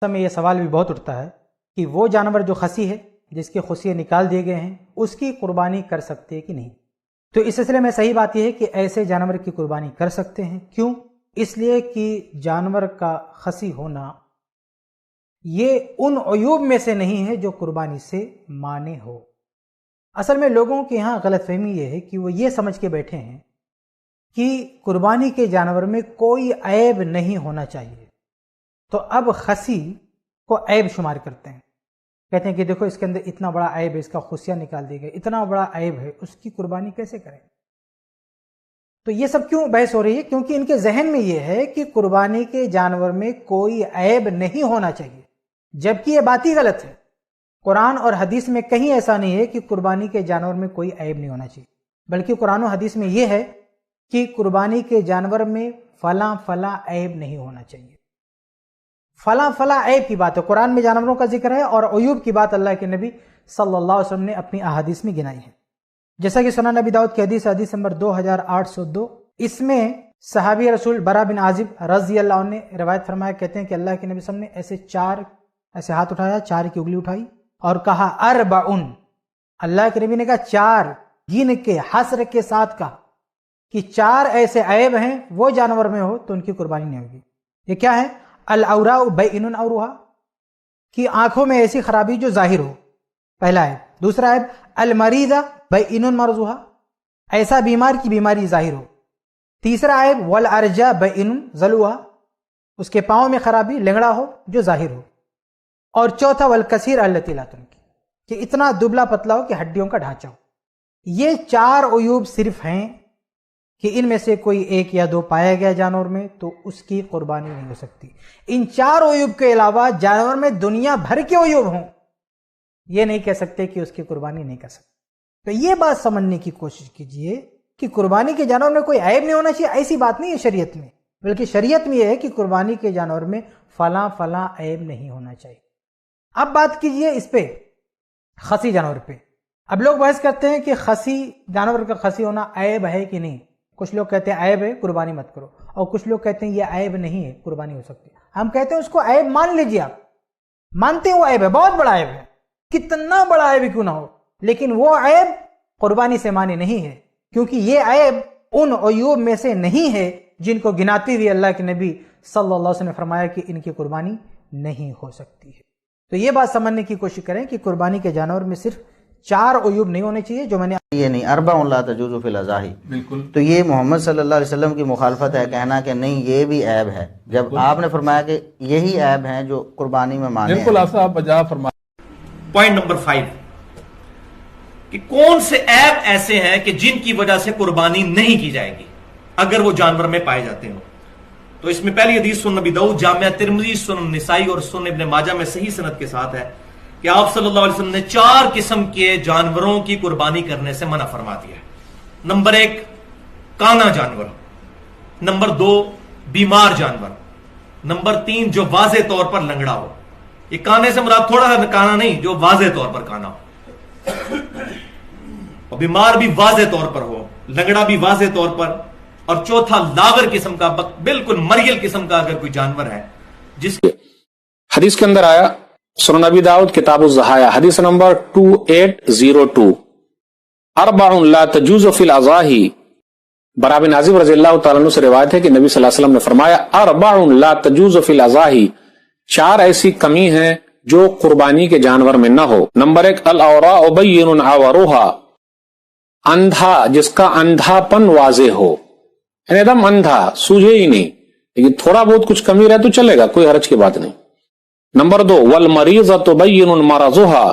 میں یہ سوال بھی بہت اٹھتا ہے کہ وہ جانور جو خصی ہے، جس کے خصیے نکال دیے گئے ہیں، اس کی قربانی کر سکتے ہیں کہ نہیں؟ تو اس سلسلے میں صحیح بات یہ ہے کہ ایسے جانور کی قربانی کر سکتے ہیں۔ کیوں؟ اس لیے کہ جانور کا خصی ہونا یہ ان عیوب میں سے نہیں ہے جو قربانی سے مانع ہو۔ اصل میں لوگوں کے یہاں غلط فہمی یہ ہے کہ وہ یہ سمجھ کے بیٹھے ہیں کہ قربانی کے جانور میں کوئی عیب نہیں ہونا چاہیے، تو اب خصی کو عیب شمار کرتے ہیں، کہتے ہیں کہ دیکھو اس کے اندر اتنا بڑا عیب ہے، اس کا خصیہ نکال دیا گیا، اتنا بڑا عیب ہے، اس کی قربانی کیسے کریں؟ تو یہ سب کیوں بحث ہو رہی ہے؟ کیونکہ ان کے ذہن میں یہ ہے کہ قربانی کے جانور میں کوئی عیب نہیں ہونا چاہیے، جبکہ یہ بات ہی غلط ہے۔ قرآن اور حدیث میں کہیں ایسا نہیں ہے کہ قربانی کے جانور میں کوئی عیب نہیں ہونا چاہیے، بلکہ قرآن و حدیث میں یہ ہے کہ قربانی کے جانور میں فلاں فلاں عیب نہیں ہونا چاہیے۔ فلاں فلاں عیب کی بات ہے، قرآن میں جانوروں کا ذکر ہے، اور عیوب کی بات اللہ کے نبی صلی اللہ علیہ وسلم نے اپنی احادیث میں گنائی ہے، جیسا کہ سنن نبی داؤد کی حدیث نمبر 2802، اس میں صحابی رسول برا بن عازب رضی اللہ عنہ نے روایت فرمایا، کہتے ہیں کہ اللہ کے نبی صلی اللہ علیہ وسلم نے ایسے ہاتھ اٹھایا، 4 کی انگلی اٹھائی اور کہا اربعن، اللہ کے نبی نے کہا 4، گن کے حسر کے ساتھ کہا کہ 4 ایسے عیب ہیں وہ جانور میں ہو تو ان کی قربانی نہیں ہوگی۔ یہ کیا ہے؟ العوراء بین عورها، کہ آنکھوں میں ایسی خرابی جو ظاہر ہو، پہلا عیب۔ دوسرا عیب المریضہ بین مرضها، ایسا بیمار کی بیماری ظاہر ہو۔ تیسرا عیب والارجاء بین ذلوها، اس کے پاؤں میں خرابی لنگڑا ہو جو ظاہر ہو۔ اور چوتھا والکثیر التی لا تنکی، کہ اتنا دبلا پتلا ہو کہ ہڈیوں کا ڈھانچہ ہو۔ یہ 4 عیوب صرف ہیں کہ ان میں سے کوئی 1 یا 2 پایا گیا جانور میں تو اس کی قربانی نہیں ہو سکتی۔ ان 4 عیوب کے علاوہ جانور میں دنیا بھر کے عیوب ہوں، یہ نہیں کہہ سکتے کہ اس کی قربانی نہیں کر سکتے۔ تو یہ بات سمجھنے کی کوشش کیجئے کہ قربانی کے جانور میں کوئی عیب نہیں ہونا چاہیے، ایسی بات نہیں ہے شریعت میں، بلکہ شریعت میں یہ ہے کہ قربانی کے جانور میں فلاں فلاں عیب نہیں ہونا چاہیے۔ اب بات کیجئے اس پہ، خصی جانور پہ۔ اب لوگ بحث کرتے ہیں کہ خصی جانور کا خصی ہونا عیب ہے کہ نہیں۔ کچھ لوگ کہتے ہیں عیب ہے قربانی مت کرو، اور کچھ لوگ کہتے ہیں یہ عیب نہیں ہے قربانی ہو سکتی ہے۔ ہم کہتے ہیں اس کو عیب مان لیجیے، آپ مانتے ہیں وہ عیب ہے، بہت بڑا عیب ہے، کتنا بڑا عیب کیوں نہ ہو، لیکن وہ عیب قربانی سے مانی نہیں ہے، کیونکہ یہ عیب ان عیوب میں سے نہیں ہے جن کو گناتے ہوئے اللہ کے نبی صلی اللہ علیہ وسلم نے فرمایا کہ ان کی قربانی نہیں ہو سکتی ہے۔ تو یہ بات سمجھنے کی کوشش کریں کہ قربانی کے جانور میں صرف 4 عیوب نہیں ہونے چاہیے جو میں نے یہ نہیں اربع لا تجوز فی الاضاحی، بالکل۔ تو یہ محمد صلی اللہ علیہ وسلم کی مخالفت ہے، کہنا کہ نہیں یہ بھی عیب ہے، جب آپ نے فرمایا کہ یہی عیب ہیں جو قربانی میں مانے ہیں۔ بالکل آپ بجا فرمایا۔ پوائنٹ نمبر 5 کہ کون سے عیب ایسے ہیں کہ جن کی وجہ سے قربانی نہیں کی جائے گی اگر وہ جانور میں پائے جاتے ہیں۔ تو اس میں پہلی حدیث سنن نبی داؤد، جامعہ ترمذی، سنن نسائی اور سنن ابن ماجہ میں صحیح سند کے ساتھ ہے کہ آپ صلی اللہ علیہ وسلم نے 4 قسم کے جانوروں کی قربانی کرنے سے منع فرما دیا ہے۔ نمبر 1 کانا جانور، نمبر 2 بیمار جانور، نمبر 3 جو واضح طور پر لنگڑا ہو۔ یہ کانے سے مراد تھوڑا سا کانا نہیں، جو واضح طور پر کانا ہو، اور بیمار بھی واضح طور پر ہو، لنگڑا بھی واضح طور پر، اور چوتھا لاغر قسم کا، بالکل مریل قسم کا اگر کوئی جانور ہے جس حدیث کے اندر آیا سنن نبی داؤد کتاب الضحایا حدیث نمبر 2802، اربع لا تجوز فی الاضاحی، برا بن عازب رضی اللہ تعالیٰ عنہ سے روایت ہے کہ نبی صلی اللہ علیہ وسلم نے فرمایا اربع لا تجوز فی الاضاحی، 4 ایسی کمی ہیں جو قربانی کے جانور میں نہ ہو۔ نمبر 1 الاوراء بین عورها، اندھا جس کا اندھا پن واضح ہو، یعنی ایک دم اندھا، سوجھے ہی نہیں، لیکن تھوڑا بہت کچھ کمی رہے تو چلے گا، کوئی حرج کی بات نہیں۔ نمبر 2 والمریضۃ بین مرضها،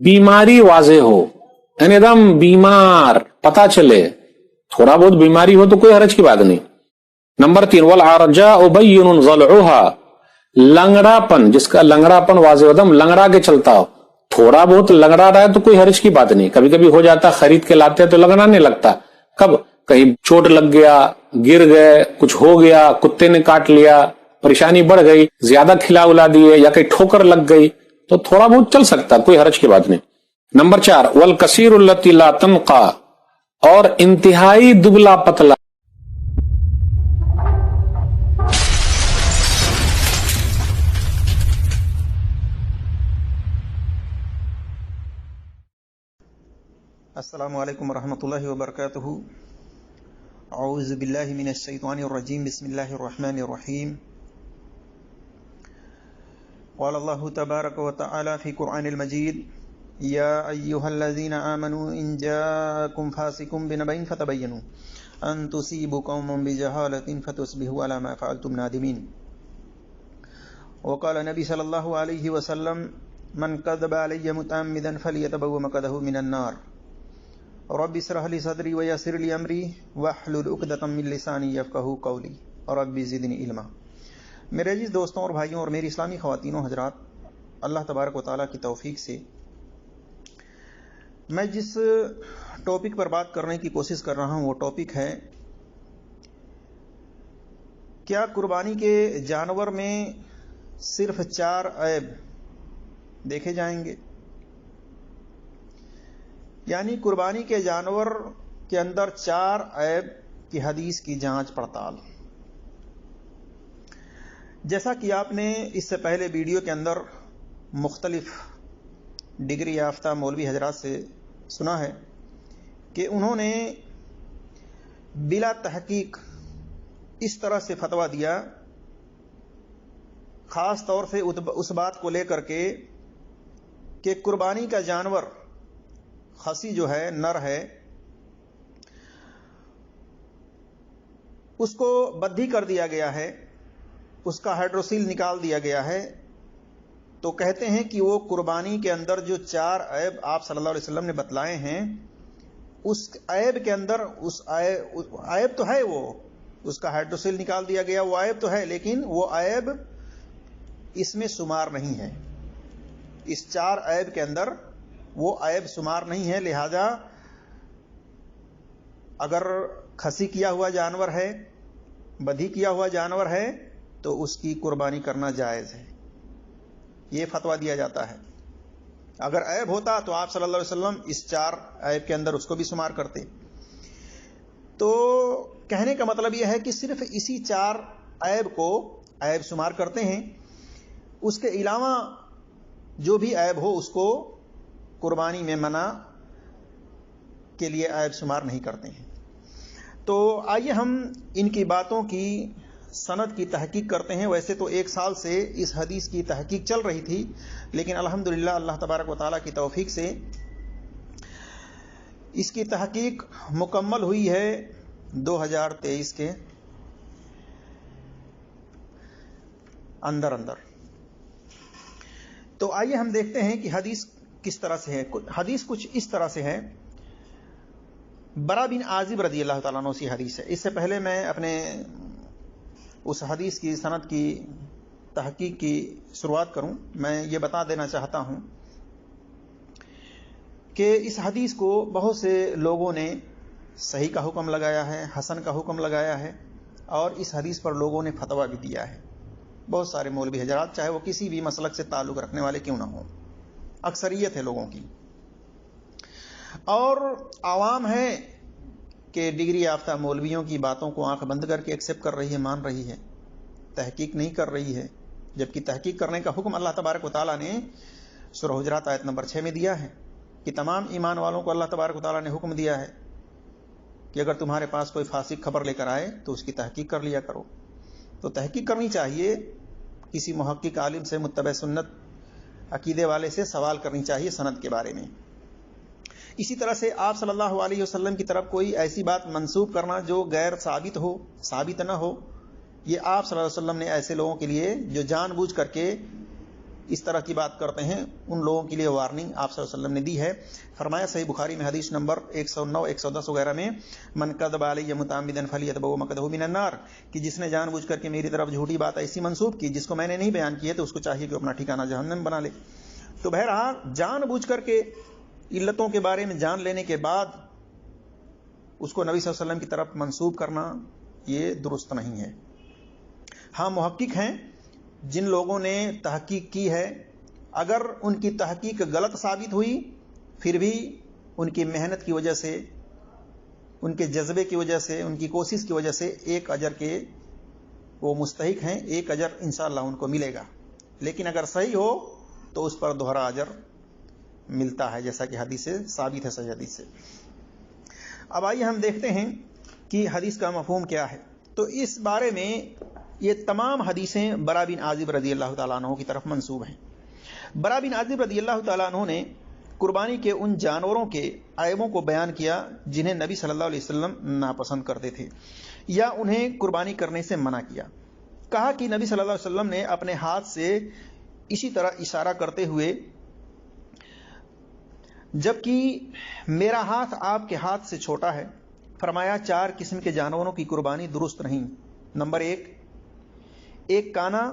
بیماری واضح ہو، یعنی ایک دم بیمار پتہ چلے، تھوڑا بہت بیماری ہو تو کوئی حرج کی بات نہیں۔ نمبر 3 والعرجاء بین ضلعها، لنگڑا پن جس کا لنگڑا پن واضح ہو، دم لنگڑا کے چلتا ہو، تھوڑا بہت لنگڑا رہا ہے تو کوئی حرج کی بات نہیں، کبھی کبھی ہو جاتا، خرید کے لاتے ہیں تو لنگڑانے لگتا، کب کہیں چوٹ لگ گیا، گر گئے، کچھ ہو گیا، کتے نے کاٹ لیا، پریشانی بڑھ گئی، زیادہ کھلا الا دیے یا کہیں ٹھوکر لگ گئی تو تھوڑا بہت چل سکتا، کوئی حرج کی بات نہیں۔ نمبر 4 والکثیر التی لا تنقی، اور انتہائی دبلا پتلا السلام علیکم ورحمۃ اللہ وبرکاتہ. اعوذ باللہ من الشیطان الرجیم. بسم اللہ الرحمن الرحیم. قال اللہ تبارک وتعالی فی قرآن المجید یا ایہا الذین آمنوا ان جاءکم فاسق بنبأ فتبینوا ان تصیبوا قوما بجہالۃ فتصبحوا علی ما فعلتم نادمین. وقال نبی صلی اللہ علیہ وسلم من کذب علی متعمدا فلیتبوأ مقعدہ من النار. رب اشرح لی صدری ویسر لی امری واحلل عقدۃ من لسانی یفقہوا قولی رب زدنی علما. میرے عزیز دوستوں اور بھائیوں اور میری اسلامی خواتین و حضرات، اللہ تبارک و تعالیٰ کی توفیق سے میں جس ٹاپک پر بات کرنے کی کوشش کر رہا ہوں وہ ٹاپک ہے کیا قربانی کے جانور میں صرف 4 عیب دیکھے جائیں گے؟ یعنی قربانی کے جانور کے اندر 4 عیب کی حدیث کی جانچ پڑتال. جیسا کہ آپ نے اس سے پہلے ویڈیو کے اندر مختلف ڈگری یافتہ مولوی حضرات سے سنا ہے کہ انہوں نے بلا تحقیق اس طرح سے فتویٰ دیا، خاص طور سے اس بات کو لے کر کے کہ قربانی کا جانور خصی جو ہے، نر ہے، اس کو بدھی کر دیا گیا ہے، اس کا ہائیڈروسیل نکال دیا گیا ہے، تو کہتے ہیں کہ وہ قربانی کے اندر جو 4 عیب آپ صلی اللہ علیہ وسلم نے بتلائے ہیں، اس عیب کے اندر عیب تو ہے، وہ اس کا ہائیڈروسیل نکال دیا گیا، وہ عیب تو ہے، لیکن وہ عیب اس میں شمار نہیں ہے. اس 4 عیب کے اندر وہ عیب شمار نہیں ہے. لہذا اگر خصی کیا ہوا جانور ہے، بدھی کیا ہوا جانور ہے، تو اس کی قربانی کرنا جائز ہے. یہ فتویٰ دیا جاتا ہے. اگر عیب ہوتا تو آپ صلی اللہ علیہ وسلم اس 4 عیب کے اندر اس کو بھی شمار کرتے. تو کہنے کا مطلب یہ ہے کہ صرف اسی 4 عیب کو عیب شمار کرتے ہیں، اس کے علاوہ جو بھی عیب ہو اس کو قربانی میں منع کے لیے عیب شمار نہیں کرتے ہیں. تو آئیے ہم ان کی باتوں کی سند کی تحقیق کرتے ہیں. ویسے تو 1 سال سے اس حدیث کی تحقیق چل رہی تھی، لیکن الحمدللہ اللہ تبارک و تعالیٰ کی توفیق سے اس کی تحقیق مکمل ہوئی ہے 2023 کے اندر. تو آئیے ہم دیکھتے ہیں کہ حدیث کس طرح سے ہے. حدیث کچھ اس طرح سے ہے. برا بن عازب رضی اللہ تعالیٰ عنہ سے حدیث ہے. اس سے پہلے میں اپنے اس حدیث کی سند کی تحقیق کی شروعات کروں، میں یہ بتا دینا چاہتا ہوں کہ اس حدیث کو بہت سے لوگوں نے صحیح کا حکم لگایا ہے، حسن کا حکم لگایا ہے، اور اس حدیث پر لوگوں نے فتویٰ بھی دیا ہے. بہت سارے مولوی حضرات، چاہے وہ کسی بھی مسلک سے تعلق رکھنے والے کیوں نہ ہوں، اکثریت ہے لوگوں کی. اور عوام ہے کہ ڈگری یافتہ مولویوں کی باتوں کو آنکھ بند کر کے ایکسیپٹ کر رہی ہے، مان رہی ہے، تحقیق نہیں کر رہی ہے. جبکہ تحقیق کرنے کا حکم اللہ تبارک و تعالیٰ نے سورہ حجرات آیت نمبر 6 میں دیا ہے کہ تمام ایمان والوں کو اللہ تبارک و تعالیٰ نے حکم دیا ہے کہ اگر تمہارے پاس کوئی فاسق خبر لے کر آئے تو اس کی تحقیق کر لیا کرو. تو تحقیق کرنی چاہیے، کسی محقق عالم سے، متبع سنت عقیدے والے سے سوال کرنی چاہیے سند کے بارے میں. اسی طرح سے آپ صلی اللہ علیہ وسلم کی طرف کوئی ایسی بات منسوب کرنا جو غیر ثابت نہ ہو، یہ آپ صلی اللہ علیہ وسلم نے ایسے لوگوں کے لیے جو جان بوجھ کر کے اس طرح کی بات کرتے ہیں، ان لوگوں کے لیے وارننگ آپ صلی اللہ علیہ وسلم نے دی ہے. فرمایا صحیح بخاری میں حدیث نمبر 109 110 وغیرہ میں، من کذب علی متعمدا فلیتبوأ مقعدہ من النار، کہ جس نے جان بوجھ کر کے میری طرف جھوٹی بات ایسی منسوب کی جس کو میں نے نہیں بیان کی ہے، تو اس کو چاہیے کہ اپنا ٹھکانہ جہنم بنا لے. تو بہرحال جان بوجھ کر کے علتوں کے بارے میں جان لینے کے بعد اس کو نبی صلی اللہ علیہ وسلم کی طرف منسوب کرنا یہ درست نہیں ہے. ہاں محقق ہیں جن لوگوں نے تحقیق کی ہے، اگر ان کی تحقیق غلط ثابت ہوئی پھر بھی ان کی محنت کی وجہ سے، ان کے جذبے کی وجہ سے، ان کی کوشش کی وجہ سے 1 اجر کے وہ مستحق ہیں، 1 اجر انشاءاللہ ان کو ملے گا. لیکن اگر صحیح ہو تو اس پر دوہرا اجر ملتا ہے، جیسا کہ حدیث سے ثابت ہے، صحیح حدیث سے۔ اب آئیے ہم دیکھتے ہیں کہ حدیث کا مفہوم کیا ہے۔ تو اس بارے میں یہ تمام حدیثیں برا بن عازب رضی اللہ تعالیٰ عنہ کی طرف منسوب ہیں۔ برا بن عازب رضی اللہ تعالیٰ عنہ نے قربانی کے ان جانوروں کے عیبوں کو بیان کیا جنہیں نبی صلی اللہ علیہ وسلم ناپسند کرتے تھے یا انہیں قربانی کرنے سے منع کیا۔ کہا کہ نبی صلی اللہ علیہ وسلم نے اپنے ہاتھ سے اسی طرح اشارہ کرتے ہوئے، جبکہ میرا ہاتھ آپ کے ہاتھ سے چھوٹا ہے، فرمایا 4 قسم کے جانوروں کی قربانی درست نہیں۔ نمبر 1، ایک کانا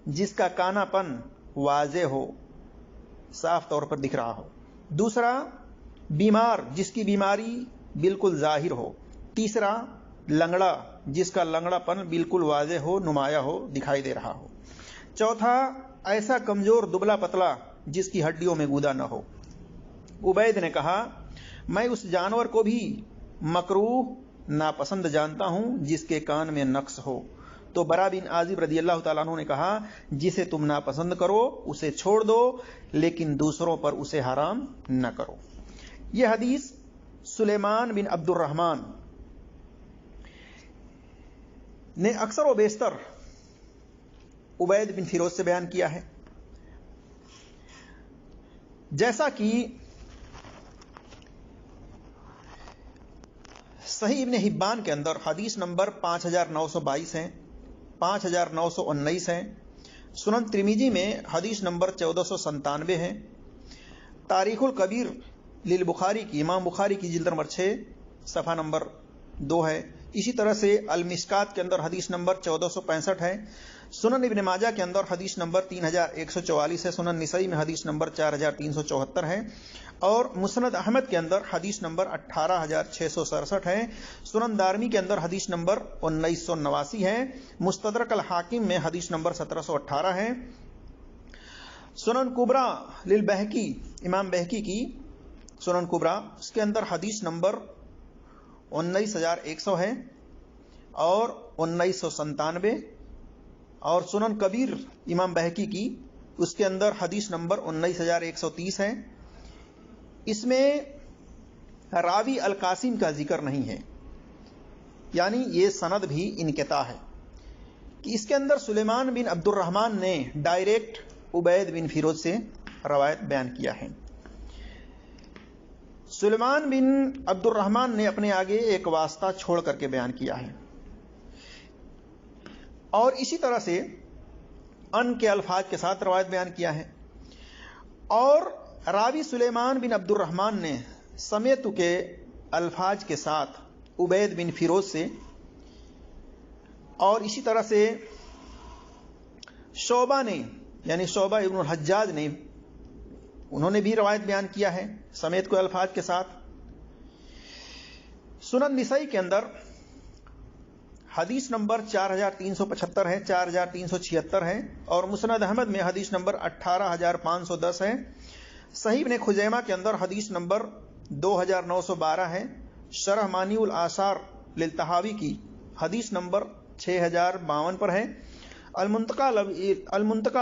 جس کا کانا پن واضح ہو، صاف طور پر دکھ رہا ہو۔ دوسرا، بیمار جس کی بیماری بالکل ظاہر ہو۔ تیسرا، لنگڑا جس کا لنگڑا پن بالکل واضح ہو، نمایاں ہو، دکھائی دے رہا ہو۔ چوتھا، ایسا کمزور دبلا پتلا جس کی ہڈیوں میں گودا نہ ہو۔ عبید نے کہا، میں اس جانور کو بھی مکروہ ناپسند جانتا ہوں جس کے کان میں نقص ہو۔ تو برا بن عازب رضی اللہ تعالیٰ عنہ نے کہا، جسے تم ناپسند کرو اسے چھوڑ دو، لیکن دوسروں پر اسے حرام نہ کرو۔ یہ حدیث سلیمان بن عبد الرحمن نے اکثر و بیشتر عبید بن فیروز سے بیان کیا ہے، جیسا کہ صحیح ابن حبان کے اندر حدیث نمبر 5922 ہے، 5919 ہے، سنن ترمذی میں حدیث نمبر 1497 ہے، تاریخ الکبیر للبخاری کی، امام بخاری کی جلد نمبر 6 صفحہ نمبر 2 ہے۔ اسی طرح سے المشکات کے اندر حدیث نمبر 1465 ہے، سنن ابن ماجہ کے اندر حدیث نمبر 3144 ہے، سنن نسائی میں حدیث نمبر 4374 ہے، اور مسند احمد کے اندر حدیث نمبر 18667 ہے، سنن دارمی کے اندر حدیث نمبر 1989 ہے، مستدرک الحاکم میں حدیث نمبر 1718 ہے، سنن کبرا للبہقی، امام بہقی کی سنن کبرا، اس کے اندر حدیث نمبر 19100 ہے اور 1997، اور سنن کبیر امام بہقی کی، اس کے اندر حدیث نمبر 19130 ہے۔ اس میں راوی القاسم کا ذکر نہیں ہے، یعنی یہ سند بھی انقطاع ہے کہ اس کے اندر سلیمان بن عبد الرحمن نے ڈائریکٹ عبید بن فیروز سے روایت بیان کیا ہے۔ سلیمان بن عبد الرحمن نے اپنے آگے ایک واسطہ چھوڑ کر کے بیان کیا ہے، اور اسی طرح سے ان کے الفاظ کے ساتھ روایت بیان کیا ہے، اور راوی سلیمان بن عبد الرحمن نے سمیت کے الفاظ کے ساتھ عبید بن فیروز سے، اور اسی طرح سے شعبہ نے، یعنی شعبہ ابن الحجاج نے، انہوں نے بھی روایت بیان کیا ہے سمیت کو الفاظ کے ساتھ۔ سنن نسائی کے اندر حدیث نمبر 4375 ہے، 4376 ہے، اور مسند احمد میں حدیث نمبر 18510 ہے، صحیح ابن خزیمہ کے اندر حدیث نمبر 2912 ہے، شرح مانی الآثار للطحاوی کی حدیث نمبر 6052 پر ہے، المنتقى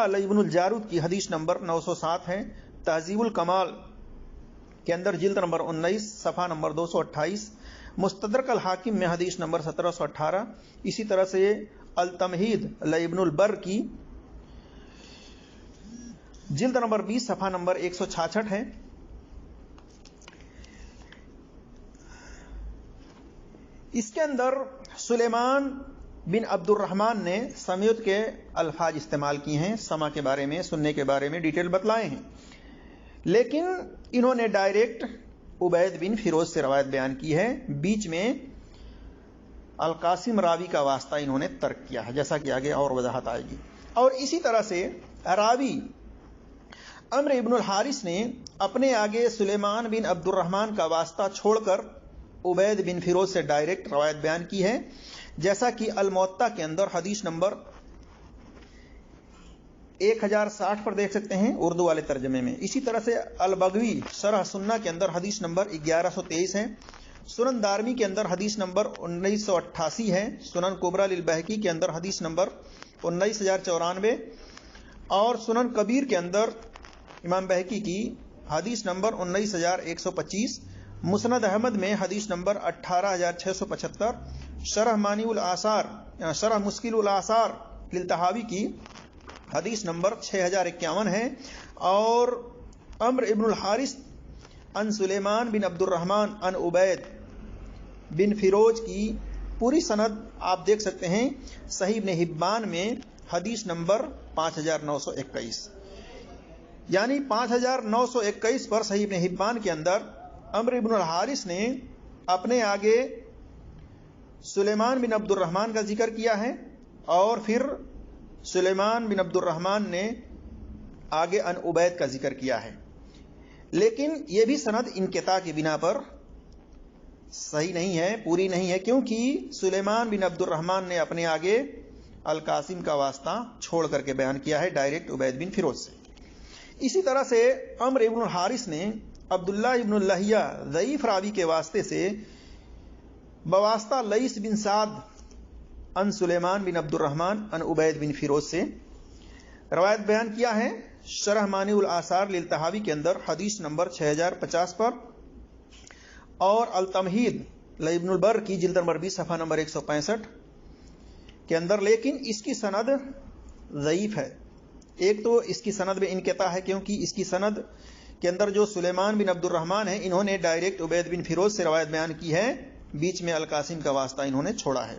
لابن الجارود کی حدیث نمبر 907 ہے، تہذیب الکمال کے اندر جلد نمبر 19 صفحہ نمبر 228، مستدرک الحاکم میں حدیث نمبر 1718، اسی طرح سے التمہید لابن البر کی جلد نمبر 20 صفحہ نمبر 166 ہے۔ اس کے اندر سلیمان بن عبد الرحمن نے سمیت کے الفاظ استعمال کیے ہیں، سما کے بارے میں، سننے کے بارے میں ڈیٹیل بتلائے ہیں، لیکن انہوں نے ڈائریکٹ عبید بن فیروز سے روایت بیان کی ہے، بیچ میں القاسم راوی کا واسطہ انہوں نے ترک کیا ہے، جیسا کہ آگے اور وضاحت آئے گی۔ اور اسی طرح سے راوی عمرو ابن الحارث نے اپنے آگے سلیمان بن عبد الرحمن کا واسطہ چھوڑ کر عبید بن فیروز سے ڈائریکٹ روایت بیان کی ہے، جیسا کہ الموطا کے اندر حدیث نمبر 1060 پر دیکھ سکتے ہیں اردو والے ترجمے میں۔ اسی طرح سے البغوی شرح سنہ کے اندر حدیث نمبر 1123 ہے، سنن دارمی کے اندر حدیث نمبر 1988 ہے، سنن کبرا للبہقی کے اندر حدیث نمبر 19094، اور سنن کبیر کے اندر امام بہقی کی حدیث نمبر 19125، مسند احمد میں حدیث نمبر 18675، شرح مانی الآثار شرح مشکل الآثار للطحاوی کی حدیث نمبر 6051 ہے، اور عمرو ابن الحارث ان سلیمان بن عبد الرحمن ان عبید بن فیروز کی پوری سند آپ دیکھ سکتے ہیں صحیح ابن حبان میں حدیث نمبر 5921، یعنی 5921 پر صحیح ابن حبان کے اندر عمرو ابن الحارث نے اپنے آگے سلیمان بن عبد الرحمن کا ذکر کیا ہے، اور پھر سلیمان بن عبد الرحمن نے آگے ان عبید کا ذکر کیا ہے، لیکن یہ بھی سند انقطاع کی بنا پر صحیح نہیں ہے، پوری نہیں ہے، کیونکہ سلیمان بن عبد الرحمن نے اپنے آگے القاسم کا واسطہ چھوڑ کر کے بیان کیا ہے ڈائریکٹ عبید بن فیروز سے۔ اسی طرح سے عمرو ابن الحارث نے عبداللہ ابن اللہیہ ضعیف راوی کے واسطے سے بواسطہ لیث بن سعد ان سلیمان بن عبد الرحمن ان عبید بن فیروز سے روایت بیان کیا ہے شرح مانی الآثار للطحاوی کے اندر حدیث نمبر 6050 پر، اور التمہید لابن البر کی جلد نمبر 20 صفحہ نمبر 165 کے اندر، لیکن اس کی سند ضعیف ہے۔ ایک تو اس کی سند میں انقطاع ہے، کیونکہ اس کی سند کے اندر جو سلیمان بن عبد الرحمن ہیں انہوں نے ڈائریکٹ عبید بن فیروز سے روایت بیان کی ہے، بیچ میں القاسم کا واسطہ انہوں نے چھوڑا ہے۔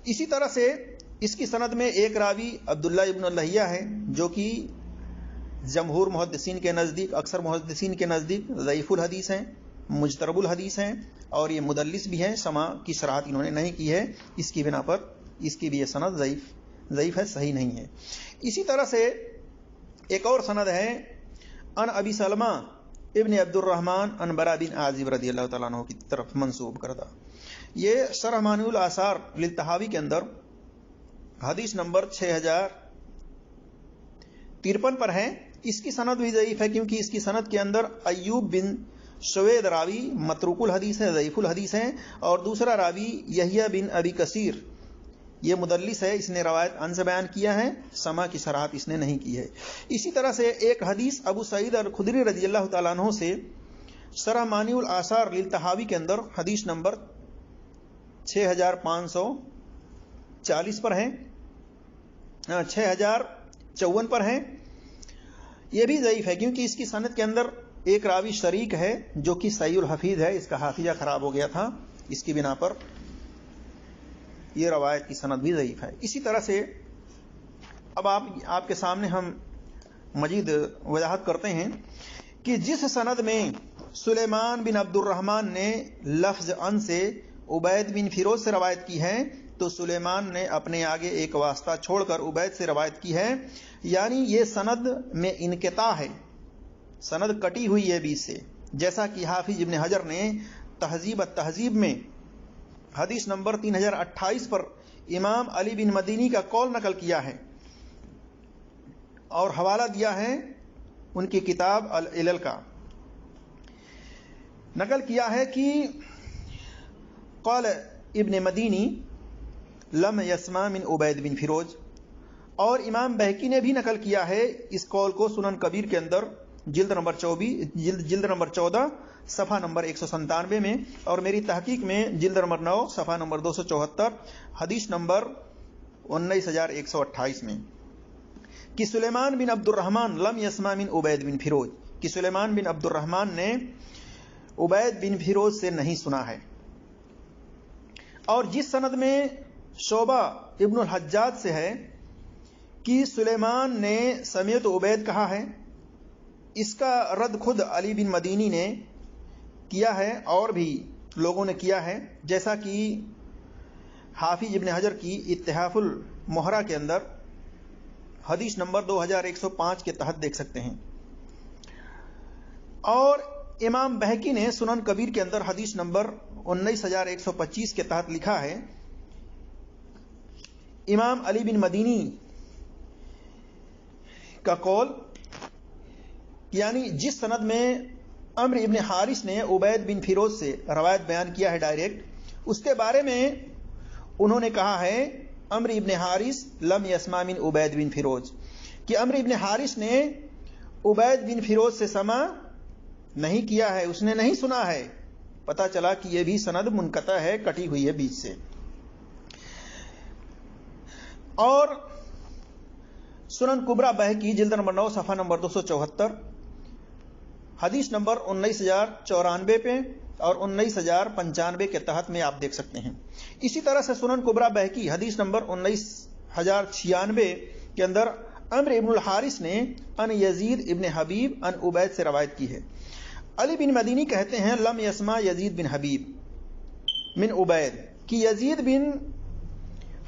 اسی طرح سے اس کی سند میں ایک راوی عبداللہ ابن اللہیہ ہے، جو کہ جمہور محدثین کے نزدیک، اکثر محدثین کے نزدیک ضعیف الحدیث ہیں، مجترب الحدیث ہیں، اور یہ مدلس بھی ہیں، سما کی صراحت انہوں نے نہیں کی ہے، اس کی بنا پر اس کی بھی یہ سند ضعیف ہے، صحیح نہیں ہے۔ اسی طرح سے ایک اور سند ہے ان ابی سلمہ ابن عبد الرحمن ان برا بن عازب رضی اللہ تعالیٰ عنہ کی طرف منسوب کردہ، یہ شرح مانی الآثار للطحاوی کے اندر حدیث نمبر 6053 پر ہے۔ اس کی سند بھی ضعیف ہے، کیونکہ اس کی سند کے اندر ایوب بن شوید راوی متروک الحدیث ہے، ضعیف الحدیث ہیں، اور دوسرا راوی یحییٰ بن ابی کثیر یہ مدلس ہے، اس نے روایت ان سے بیان کیا ہے، سما کی صراحت اس نے نہیں کی ہے۔ اسی طرح سے ایک حدیث ابو سعید الخدری رضی اللہ تعالیٰ عنہ سے شرح مانی الآثار للطحاوی کے اندر حدیث نمبر 6540 پر ہے، 6054 پر ہے، یہ بھی ضعیف ہے، کیونکہ اس کی سند کے اندر ایک راوی شریک ہے جو کہ صحیح الحفیظ ہے، اس کا حافظہ خراب ہو گیا تھا، اس کی بنا پر یہ روایت کی سند بھی ضعیف ہے۔ اسی طرح سے اب آپ کے سامنے ہم مزید وضاحت کرتے ہیں کہ جس سند میں سلیمان بن عبد الرحمن نے لفظ ان سے عبید بن فیروز سے روایت کی ہے، تو سلیمان نے اپنے آگے ایک واسطہ چھوڑ کر عبید سے روایت کی ہے، یعنی یہ سند میں انقطاع ہے، سند کٹی ہوئی ہے بیچ سے، جیسا کہ حافظ ابن حجر نے تہذیب التہذیب میں حدیث نمبر 3028 پر امام علی بن مدینی کا قول نقل کیا ہے، اور حوالہ دیا ہے ان کی کتاب العلل کا، نقل کیا ہے کہ قال ابن مدینی لم یسمع من عبید بن فیروز، اور امام بہقی نے بھی نقل کیا ہے اس قول کو سنن کبیر کے اندر جلد نمبر 14 صفحہ نمبر 197 میں، اور میری تحقیق میں جلد نمبر 9 صفحہ نمبر 274 حدیث نمبر 19128 میں، کہ سلیمان بن عبد الرحمن لم یسمع من عبید بن فیروز، کہ سلیمان بن عبد الرحمن نے عبید بن فیروز سے نہیں سنا ہے۔ اور جس سند میں شعبہ ابن الحجاج سے ہے کہ سلیمان نے سمیت عبید کہا ہے، اس کا رد خود علی بن مدینی نے کیا ہے، اور بھی لوگوں نے کیا ہے، جیسا کہ حافظ ابن حجر کی اتحاف المحرہ کے اندر حدیث نمبر 2105 کے تحت دیکھ سکتے ہیں، اور امام بہقی نے سنن کبیر کے اندر حدیث نمبر 19125 کے تحت لکھا ہے، امام علی بن مدینی کا قول، یعنی جس سند میں عمرو ابن حارث نے عبید بن فیروز سے روایت بیان کیا ہے ڈائریکٹ، اس کے بارے میں انہوں نے کہا ہے عمرو ابن حارث لم یسمع من عبید بن فیروز، کہ عمرو ابن حارث نے عبید بن فیروز سے سما نہیں کیا ہے، اس نے نہیں سنا ہے، پتا چلا کہ یہ بھی سند منقطع ہے، کٹی ہوئی ہے بیچ سے. اور سنن کبریٰ بہقی جلد نمبر 9 صفحہ نمبر 274 حدیث نمبر 19094 پہ اور 19095 کے تحت میں آپ دیکھ سکتے ہیں. اسی طرح سے سنن کبریٰ بہقی حدیث نمبر 19096 کے اندر عمر ابن الحارث نے ان یزید ابن حبیب ان عبید سے روایت کی ہے. علی بن مدینی کہتے ہیں لم یسمع یزید بن حبیب من عبید، کہ یزید بن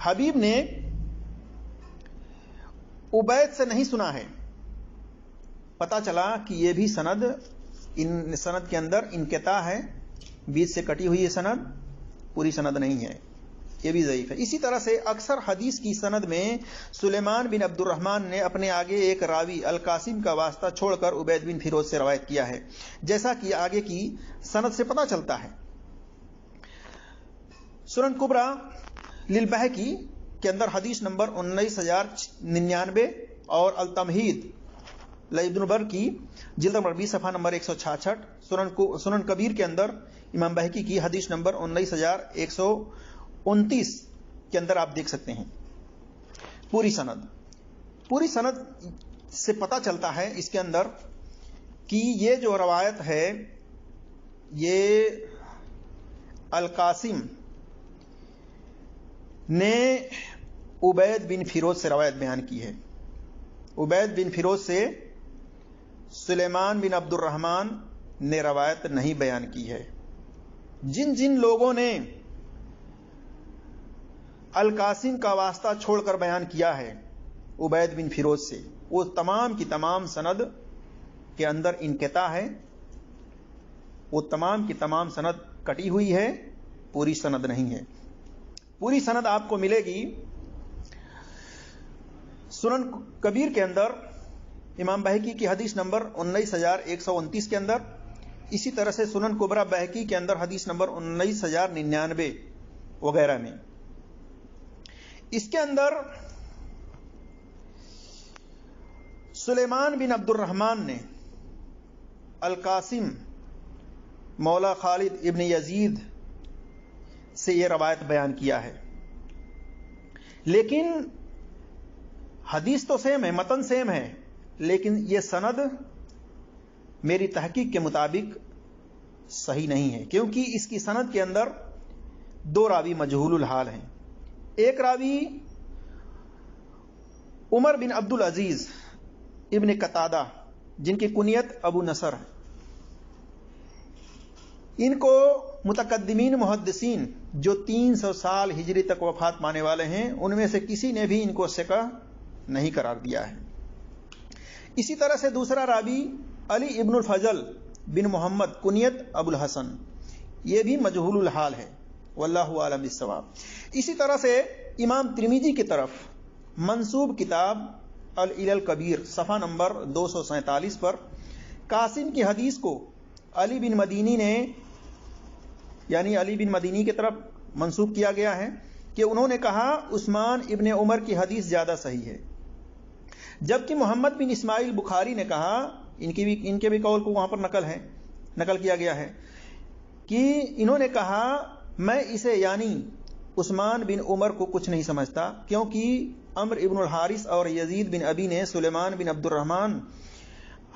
حبیب نے عبید سے نہیں سنا ہے. پتا چلا کہ یہ بھی سند کے اندر انقطاع ہے، بیچ سے کٹی ہوئی یہ سند، پوری سند نہیں ہے، یہ بھی ضعیف ہے. اسی طرح سے اکثر حدیث کی سند میں سلیمان بن عبد الرحمن نے اپنے آگے ایک راوی القاسم کا واسطہ چھوڑ کر عبید بن فیروز سے روایت کیا ہے، جیسا کہ آگے کی سند سے پتا چلتا ہے. سنن کبریٰ للبہقی کے اندر حدیث نمبر 19099 اور التمہید لابن بر کی جلد نمبر 20 صفحہ نمبر 166، سنن کبیر کے اندر امام بہقی کی حدیث نمبر 19129 کے اندر آپ دیکھ سکتے ہیں پوری سند سے پتا چلتا ہے اس کے اندر کہ یہ جو روایت ہے یہ القاسم نے عبید بن فیروز سے روایت بیان کی ہے. عبید بن فیروز سے سلیمان بن عبد الرحمن نے روایت نہیں بیان کی ہے. جن لوگوں نے القاسم کا واسطہ چھوڑ کر بیان کیا ہے عبید بن فیروز سے، وہ تمام کی تمام سند کے اندر انقطاع ہے، وہ تمام کی تمام سند کٹی ہوئی ہے، پوری سند نہیں ہے. پوری سند آپ کو ملے گی سنن کبیر کے اندر امام بہقی کی حدیث نمبر 19129 کے اندر، اسی طرح سے سنن کبریٰ بہقی کے اندر حدیث نمبر 19099 وغیرہ میں. اس کے اندر سلیمان بن عبد الرحمن نے القاسم مولا خالد ابن یزید سے یہ روایت بیان کیا ہے، لیکن حدیث تو سیم ہے، متن سیم ہے، لیکن یہ سند میری تحقیق کے مطابق صحیح نہیں ہے، کیونکہ اس کی سند کے اندر 2 راوی مجہول الحال ہیں. ایک راوی عمر بن عبد العزیز ابن قتادہ جن کی کنیت ابو نصر ہے. ان کو متقدمین محدثین جو 300 سال ہجری تک وفات پانے والے ہیں ان میں سے کسی نے بھی ان کو ثقہ نہیں قرار دیا ہے. اسی طرح سے دوسرا راوی علی ابن الفضل بن محمد کنیت ابو الحسن، یہ بھی مجہول الحال ہے، واللہ اعلم بالصواب. اسی طرح سے امام ترمذی کی طرف منسوب کتاب العلل کبیر صفحہ نمبر 247 پر قاسم کی حدیث کو علی بن مدینی نے، یعنی علی بن مدینی کی طرف منسوب کیا گیا ہے کہ انہوں نے کہا عثمان ابن عمر کی حدیث زیادہ صحیح ہے، جبکہ محمد بن اسماعیل بخاری نے کہا، ان کے بھی قول کو وہاں پر نقل کیا گیا ہے کہ انہوں نے کہا میں اسے یعنی عثمان بن عمر کو کچھ نہیں سمجھتا، کیونکہ عمر ابن الحارث اور یزید بن ابی نے سلیمان بن عبد الرحمن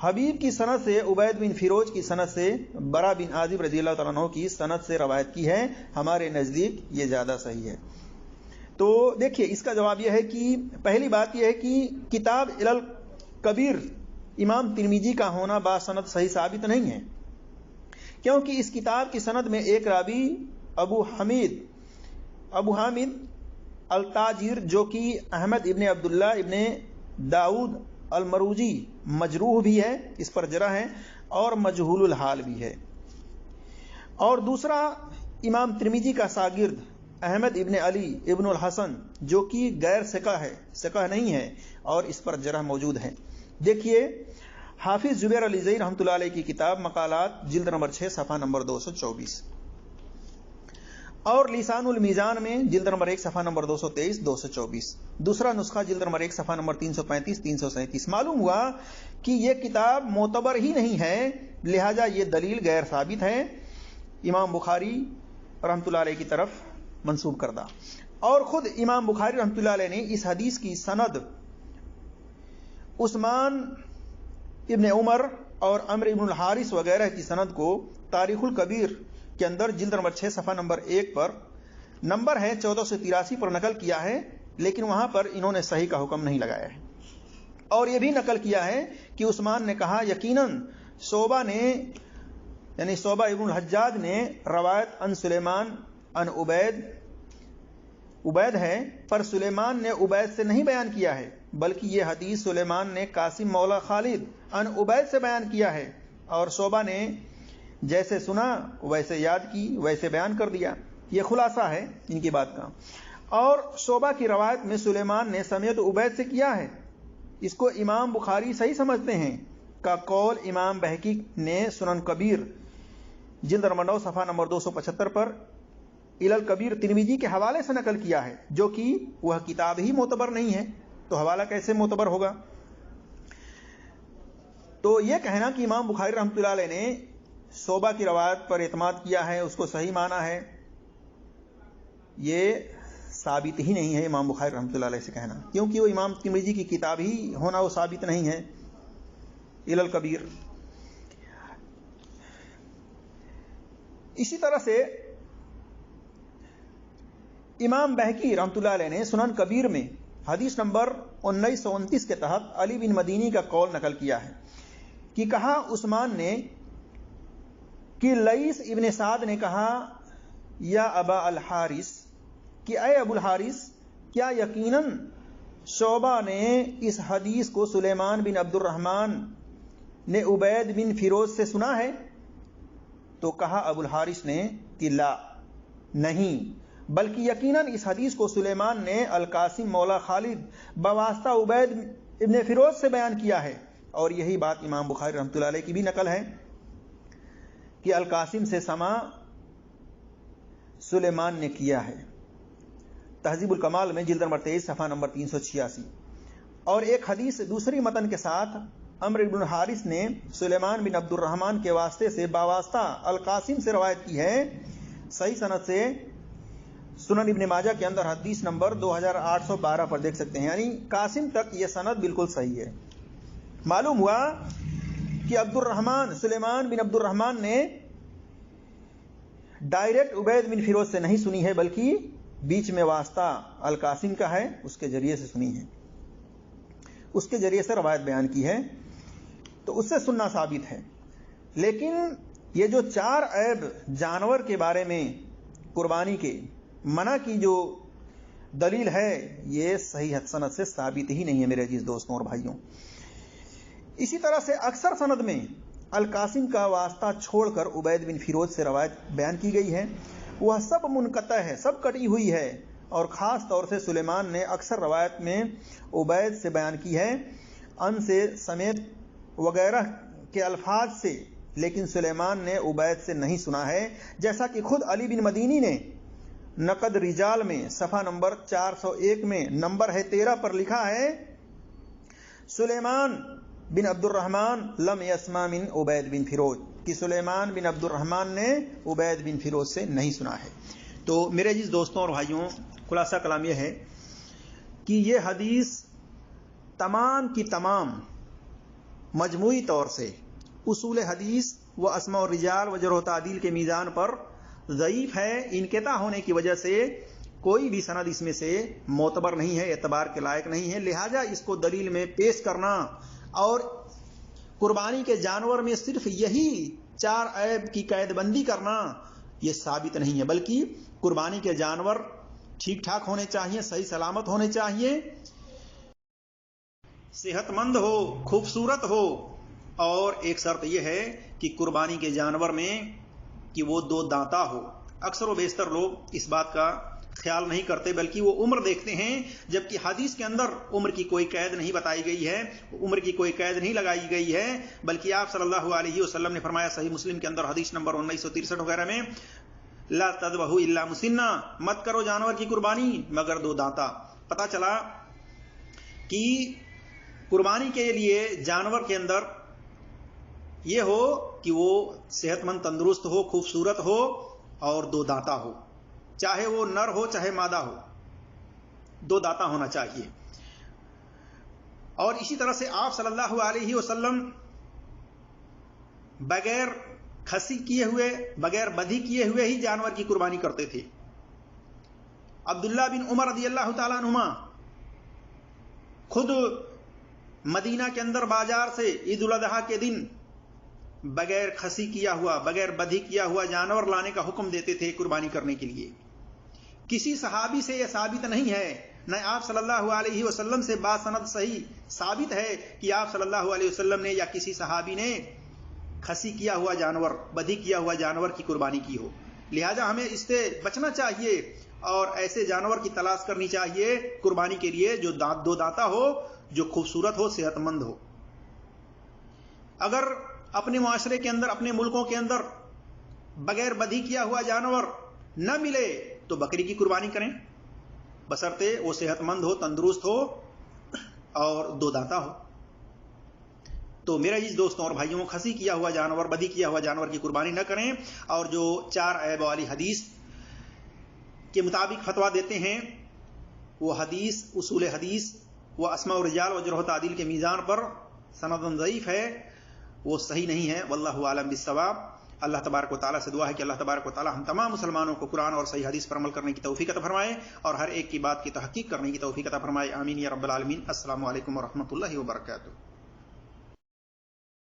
حبیب کی سند سے، عبید بن فیروز کی سند سے، برا بن عازب رضی اللہ تعالیٰ عنہ کی سند سے روایت کی ہے، ہمارے نزدیک یہ زیادہ صحیح ہے. تو دیکھیے اس کا جواب یہ ہے کہ پہلی بات یہ ہے کہ کتاب علل کبیر امام ترمذی کا ہونا باسند صحیح ثابت نہیں ہے، کیونکہ اس کتاب کی سند میں ایک راوی ابو حامد التاجر جو کہ احمد ابن عبداللہ ابن داؤد المروزی مجروح بھی ہے، اس پر جرح ہے اور مجہول الحال بھی ہے. اور دوسرا امام ترمذی کا شاگرد احمد ابن علی ابن الحسن جو کہ غیر ثقہ نہیں ہے اور اس پر جرح موجود ہے. دیکھیے حافظ زبیر علی زئی رحمۃ اللہ علیہ کی کتاب مقالات جلد نمبر 6 صفحہ نمبر 224. اور لسان المیزان میں جلد نمبر 1 صفحہ نمبر 223 224، دوسرا نسخہ جلد نمبر 1 صفحہ نمبر 335 337۔ معلوم ہوا کہ یہ کتاب معتبر ہی نہیں ہے، لہذا یہ دلیل غیر ثابت ہے، امام بخاری رحمۃ اللہ علیہ کی طرف منسوب کردہ۔ اور خود امام بخاری رحمۃ اللہ علیہ نے اس حدیث کی سند عثمان ابن عمر اور عمر ابن الحارث وغیرہ کی سند کو تاریخ الکبیر کے اندر جلد نمبر 6 صفحہ نمبر 1 پر نمبر ہے 1483 پر نقل کیا ہے، لیکن وہاں پر انہوں نے صحیح کا حکم نہیں لگایا ہے۔ اور یہ بھی نقل کیا ہے کہ عثمان نے کہا یقیناً شعبہ نے یعنی شعبہ ابن الحجاج نے روایت ان سلیمان ان عبید ہے، پر سلیمان نے عبید سے نہیں بیان کیا ہے، بلکہ یہ حدیث سلیمان نے قاسم مولا خالد ان عبید سے بیان کیا ہے، اور شعبہ نے جیسے سنا ویسے یاد کی ویسے بیان کر دیا۔ یہ خلاصہ ہے ان کی بات کا۔ اور شعبہ کی روایت میں سلیمان نے سمیت عبید سے کیا ہے، اس کو امام بخاری صحیح سمجھتے ہیں کا قول امام بہقی نے سنن کبیر جلد نمبر 9 صفحہ نمبر 275 پر علل کبیر ترمذی کے حوالے سے نقل کیا ہے، جو کہ وہ کتاب ہی معتبر نہیں ہے، تو حوالہ کیسے معتبر ہوگا؟ تو یہ کہنا کہ امام بخاری رحمۃ اللہ علیہ نے شعبہ کی روایت پر اعتماد کیا ہے، اس کو صحیح مانا ہے، یہ ثابت ہی نہیں ہے امام بخاری رحمۃ اللہ علیہ سے کہنا، کیونکہ وہ امام ترمذی کی کتاب ہی ہونا وہ ثابت نہیں ہے علل کبیر۔ اسی طرح سے امام بہقی رحمۃ اللہ علیہ نے سنن کبیر میں حدیث نمبر 1929 کے تحت علی بن مدینی کا قول نقل کیا ہے کہ کہا عثمان نے کہ لیث ابن سعد نے کہا یا ابا الحارث کہ اے ابو الحارث کیا یقیناً شعبہ نے اس حدیث کو سلیمان بن عبد الرحمن نے عبید بن فیروز سے سنا ہے؟ تو کہا ابو الحارث نے کہ لا نہیں، بلکہ یقیناً اس حدیث کو سلیمان نے القاسم مولا خالد بواسطہ عبید ابن فیروز سے بیان کیا ہے، اور یہی بات امام بخاری رحمۃ اللہ علیہ کی بھی نقل ہے کہ القاسم سے سما سلیمان نے کیا ہے، تہذیب الکمال میں جلد نمبر 23 صفحہ نمبر 386۔ اور ایک حدیث دوسری متن کے ساتھ عمر بن حارث نے سلیمان بن عبد الرحمن کے واسطے سے باواسطہ القاسم سے روایت کی ہے، صحیح سند سے سنن ابن ماجہ کے اندر حدیث نمبر 2812 پر دیکھ سکتے ہیں، یعنی قاسم تک یہ سند بالکل صحیح ہے۔ معلوم ہوا کہ سلیمان بن عبد الرحمن نے ڈائریکٹ عبید بن فیروز سے نہیں سنی ہے، بلکہ بیچ میں واسطہ القاسم کا ہے، اس کے ذریعے سے سنی ہے، اس کے ذریعے سے روایت بیان کی ہے، تو اس سے سننا ثابت ہے۔ لیکن یہ جو 4 عیب جانور کے بارے میں قربانی کے منع کی جو دلیل ہے، یہ صحیح سند سے ثابت ہی نہیں ہے میرے عزیز دوستوں اور بھائیوں۔ اسی طرح سے اکثر سند میں القاسم کا واسطہ چھوڑ کر عبید بن فیروز سے روایت بیان کی گئی ہے، وہ سب منقطع ہے، سب کٹی ہوئی ہے، اور خاص طور سے سلیمان نے اکثر روایت میں عبید سے بیان کی ہے، ان سے سمیت وغیرہ کے الفاظ سے، لیکن سلیمان نے عبید سے نہیں سنا ہے، جیسا کہ خود علی بن مدینی نے نقد رجال میں صفحہ نمبر 401 میں نمبر ہے 13 پر لکھا ہے سلیمان بن عبد الرحمن لم یسمع من عبید بن فیروز، کہ سلیمان بن عبد الرحمن نے عبید بن فیروز سے نہیں سنا ہے۔ تو میرے عزیز دوستوں اور بھائیوں، خلاصہ کلام یہ ہے کہ یہ حدیث تمام کی تمام مجموعی طور سے اصول حدیث و اسماء الرجال و جرح و تعدیل کے میزان پر ضعیف ہے، انقطاع ہونے کی وجہ سے کوئی بھی سند اس میں سے معتبر نہیں ہے، اعتبار کے لائق نہیں ہے، لہذا اس کو دلیل میں پیش کرنا اور قربانی کے جانور میں صرف یہی 4 عیب کی قید بندی کرنا یہ ثابت نہیں ہے، بلکہ قربانی کے جانور ٹھیک ٹھاک ہونے چاہیے، صحیح سلامت ہونے چاہیے، صحت مند ہو، خوبصورت ہو، اور ایک شرط یہ ہے کہ قربانی کے جانور میں کہ وہ 2 دانتا ہو۔ اکثر و بیشتر لوگ اس بات کا خیال نہیں کرتے، بلکہ وہ عمر دیکھتے ہیں، جبکہ حدیث کے اندر عمر کی کوئی قید نہیں بتائی گئی ہے، عمر کی کوئی قید نہیں لگائی گئی ہے، بلکہ آپ صلی اللہ علیہ وسلم نے فرمایا صحیح مسلم کے اندر حدیث نمبر 1963 وغیرہ میں لا تذبحوا الا مسنہ، مت کرو جانور کی قربانی مگر دو دانتا۔ پتہ چلا کہ قربانی کے لیے جانور کے اندر یہ ہو کہ وہ صحت مند تندرست ہو، خوبصورت ہو اور دو دانتا ہو، چاہے وہ نر ہو چاہے مادہ ہو، دو دانتا ہونا چاہیے۔ اور اسی طرح سے آپ صلی اللہ علیہ وسلم بغیر کھسی کیے ہوئے، بغیر بدھی کیے ہوئے ہی جانور کی قربانی کرتے تھے۔ عبداللہ بن عمر رضی اللہ تعالیٰ عنہما خود مدینہ کے اندر بازار سے عید الاضحیٰ کے دن بغیر کھسی کیا ہوا، بغیر بدھی کیا ہوا جانور لانے کا حکم دیتے تھے قربانی کرنے کے لیے۔ کسی صحابی سے یہ ثابت نہیں ہے، نہ آپ صلی اللہ علیہ وسلم سے باسند صحیح ثابت ہے کہ آپ صلی اللہ علیہ وسلم نے یا کسی صحابی نے کھسی کیا ہوا جانور، بدھی کیا ہوا جانور کی قربانی کی ہو۔ لہذا ہمیں اس سے بچنا چاہیے اور ایسے جانور کی تلاش کرنی چاہیے قربانی کے لیے جو دو دانتا ہو، جو خوبصورت ہو، صحت مند ہو۔ اگر اپنے معاشرے کے اندر، اپنے ملکوں کے اندر بغیر بدھی کیا ہوا جانور نہ ملے تو بکری کی قربانی کریں، بشرطے وہ صحت مند ہو، تندرست ہو اور دو دانتا ہو۔ تو میرے عزیز دوستوں اور بھائیوں، کھسی کیا ہوا جانور، بدھی کیا ہوا جانور کی قربانی نہ کریں، اور جو 4 عیب والی حدیث کے مطابق فتویٰ دیتے ہیں وہ حدیث، اصول حدیث، وہ اسماء الرجال و جرح و تعدیل کے میزان پر سند ضعیف ہے، وہ صحیح نہیں ہے۔ واللہ عالم بالصواب۔ اللہ تبارک و تعالیٰ سے دعا ہے کہ اللہ تبارک و تعالیٰ ہم تمام مسلمانوں کو قرآن اور صحیح حدیث پر عمل کرنے کی توفیق عطا فرمائے اور ہر ایک کی بات کی تحقیق کرنے کی توفیق عطا فرمائے۔ آمین یا رب العالمین۔ السلام علیکم ورحمۃ اللہ وبرکاتہ۔